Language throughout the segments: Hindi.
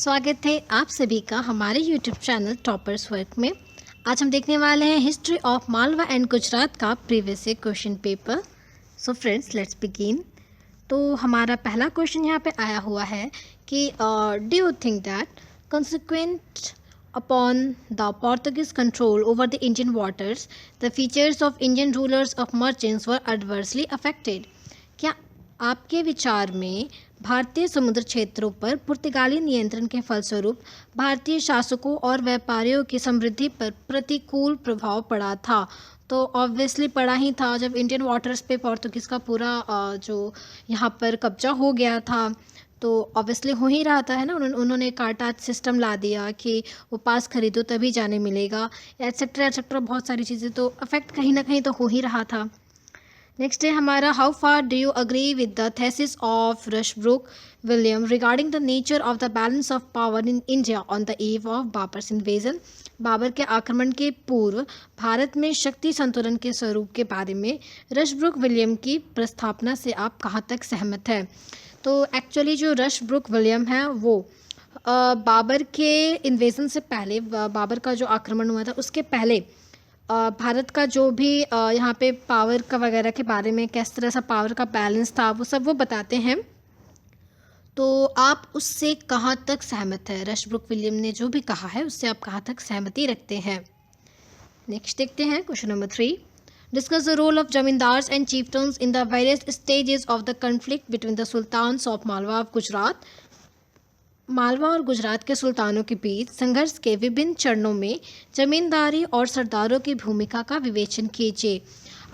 स्वागत है आप सभी का हमारे YouTube चैनल टॉपर्स वर्क में। आज हम देखने वाले हैं history of Malwa and Gujarat का previous year question paper. So friends let's begin. तो हमारा पहला क्वेश्चन यहाँ पे आया हुआ है कि do you think that consequent upon the Portuguese control over the Indian waters the features of Indian rulers of merchants were adversely affected. क्या आपके विचार में भारतीय समुद्र क्षेत्रों पर पुर्तगाली नियंत्रण के फलस्वरूप भारतीय शासकों और व्यापारियों की समृद्धि पर प्रतिकूल प्रभाव पड़ा था? तो ऑब्वियसली पड़ा ही था। जब इंडियन वाटर्स पे पोर्तुगीज़ का पूरा जो यहाँ पर कब्जा हो गया था तो ऑब्वियसली हो ही रहा था, है ना। उन्होंने काटा सिस्टम ला दिया कि वो पास खरीदो तभी जाने मिलेगा, एट्सेट्रा एट्सेट्रा, बहुत सारी चीज़ें। तो अफेक्ट कहीं ना कहीं तो हो ही रहा था। नेक्स्ट है हमारा, how far do you agree with the thesis of Rushbrook William regarding the nature of the balance of power in India on the eve of Babur's invasion. Babur के आक्रमण के पूर्व भारत में शक्ति संतुलन के स्वरूप के बारे में रशब्रुक विलियम की प्रस्तावना से आप कहाँ तक सहमत है? तो एक्चुअली जो रशब्रुक विलियम है वो बाबर के इन्वेजन से पहले, बाबर का जो आक्रमण हुआ था उसके पहले भारत का जो भी यहाँ पे पावर का वगैरह के बारे में, किस तरह सा पावर का बैलेंस था, वो सब वो बताते हैं। तो आप उससे कहाँ तक सहमत है? रशब्रुक विलियम ने जो भी कहा है उससे आप कहाँ तक सहमति रखते हैं? नेक्स्ट देखते हैं question number 3। Discuss the role of zamindars and chieftains in the various stages of the conflict between the sultans of Malwa of Gujarat. Malwa और गुजरात के सुल्तानों के बीच संघर्ष के विभिन्न चरणों में जमींदारी और सरदारों की भूमिका का विवेचन कीजिए।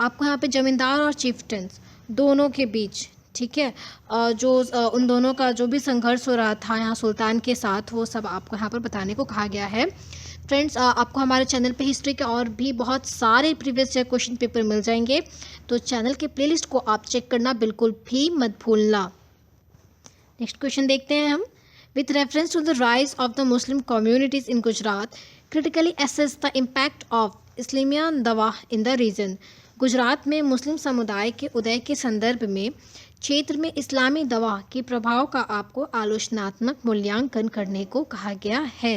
आपको यहाँ पे जमींदार और चिफ्टन्स दोनों के बीच, ठीक है, उन दोनों का जो भी संघर्ष हो रहा था यहाँ सुल्तान के साथ, वो सब आपको यहाँ पर बताने को कहा गया है। फ्रेंड्स, आपको हमारे चैनल पे हिस्ट्री के और भी बहुत सारे प्रीवियस ईयर क्वेश्चन पेपर मिल जाएंगे, तो चैनल के प्लेलिस्ट को आप चेक करना बिल्कुल भी मत भूलना। नेक्स्ट क्वेश्चन देखते हैं हम। With reference to the rise of the Muslim communities in Gujarat, critically assess the impact of Islamia Dawah in the region. Gujarat में मुस्लिम समुदाय के उदय के संदर्भ में क्षेत्र में इस्लामी दवा के प्रभाव का आपको आलोचनात्मक मूल्यांकन करने को कहा गया है।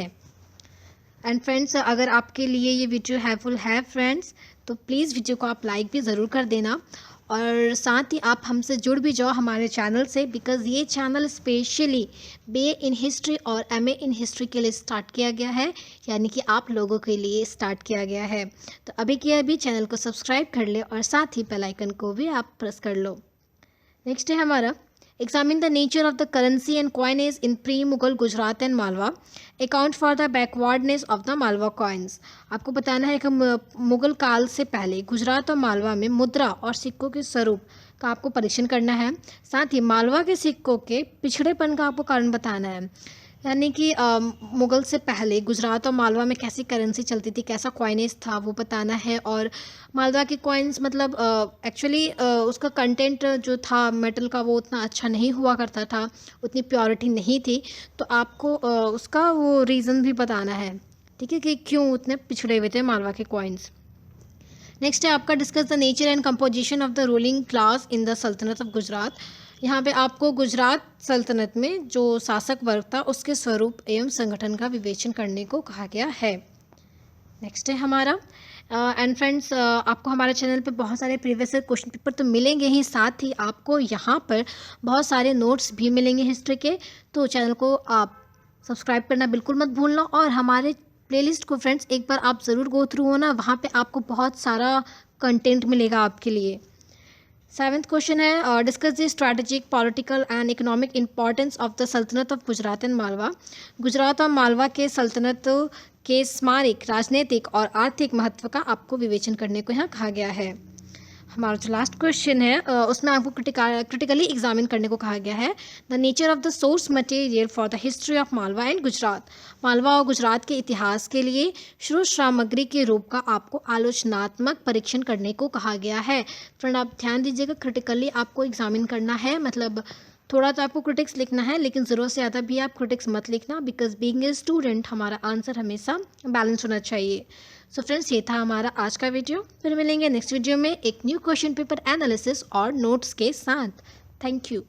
एंड फ्रेंड्स, अगर आपके लिए ये वीडियो हेल्पफुल है फ्रेंड्स, तो प्लीज़ वीडियो को आप लाइक भी ज़रूर कर देना और साथ ही आप हमसे जुड़ भी जाओ हमारे चैनल से, बिकॉज़ ये channel specially BA in history और MA इन हिस्ट्री के लिए स्टार्ट किया गया है, यानी कि आप लोगों के लिए स्टार्ट किया गया है। तो अभी के अभी चैनल को सब्सक्राइब कर ले और साथ ही बेल आइकन को भी आप प्रेस कर लो। नेक्स्ट है हमारा, examine the nature of the currency and coinage in pre Mughal Gujarat and Malwa, account for the backwardness of the Malwa coins. आपको बताना है कि मुगल काल से पहले गुजरात और मालवा में मुद्रा और सिक्कों के स्वरूप का आपको परीक्षण करना है। साथ ही मालवा के सिक्कों के पिछड़ेपन का आपको कारण बताना है, यानी कि मुगल से पहले गुजरात और मालवा में कैसी करेंसी चलती थी, कैसा कॉइनेज था, वो बताना है। और मालवा के कॉइन्स मतलब एक्चुअली उसका कंटेंट जो था मेटल का वो उतना अच्छा नहीं हुआ करता था, उतनी प्योरिटी नहीं थी, तो आपको उसका वो रीज़न भी बताना है, ठीक है, कि क्यों उतने पिछड़े हुए थे मालवा के कॉइन्स। नेक्स्ट है आपका, discuss the nature and composition of the ruling class in the सल्तनत ऑफ गुजरात। यहाँ पे आपको गुजरात सल्तनत में जो शासक वर्ग था उसके स्वरूप एवं संगठन का विवेचन करने को कहा गया है। नेक्स्ट है हमारा, एंड फ्रेंड्स, आपको हमारे चैनल पे बहुत सारे प्रीवियस ईयर क्वेश्चन पेपर तो मिलेंगे ही, साथ ही आपको यहाँ पर बहुत सारे नोट्स भी मिलेंगे हिस्ट्री के। तो चैनल को आप सब्सक्राइब करना बिल्कुल मत भूलना और हमारे प्लेलिस्ट को फ्रेंड्स एक बार आप ज़रूर गो थ्रू होना, वहाँ पे आपको बहुत सारा कंटेंट मिलेगा आपके लिए। 7th क्वेश्चन है, discuss the strategic political and economic importance of the सल्तनत ऑफ गुजरात एंड मालवा। गुजरात और मालवा के सल्तनत के स्मारक, राजनीतिक और आर्थिक महत्व का आपको विवेचन करने को यहाँ कहा गया है। हमारा जो लास्ट क्वेश्चन है उसमें आपको क्रिटिकली एग्जामिन करने को कहा गया है, the nature of the source material for the history of Malwa and Gujarat. Malwa और गुजरात के इतिहास के लिए स्रोत सामग्री के रूप का आपको आलोचनात्मक परीक्षण करने को कहा गया है। फ्रेंड, आप ध्यान दीजिएगा, क्रिटिकली आपको एग्जामिन करना है, मतलब थोड़ा तो आपको क्रिटिक्स लिखना है, लेकिन ज़रूरत से ज़्यादा भी आप क्रिटिक्स मत लिखना, बिकॉज बीइंग ए स्टूडेंट हमारा आंसर हमेशा बैलेंस होना चाहिए। सो फ्रेंड्स, ये था हमारा आज का वीडियो। फिर मिलेंगे नेक्स्ट वीडियो में एक न्यू क्वेश्चन पेपर एनालिसिस और नोट्स के साथ। Thank you.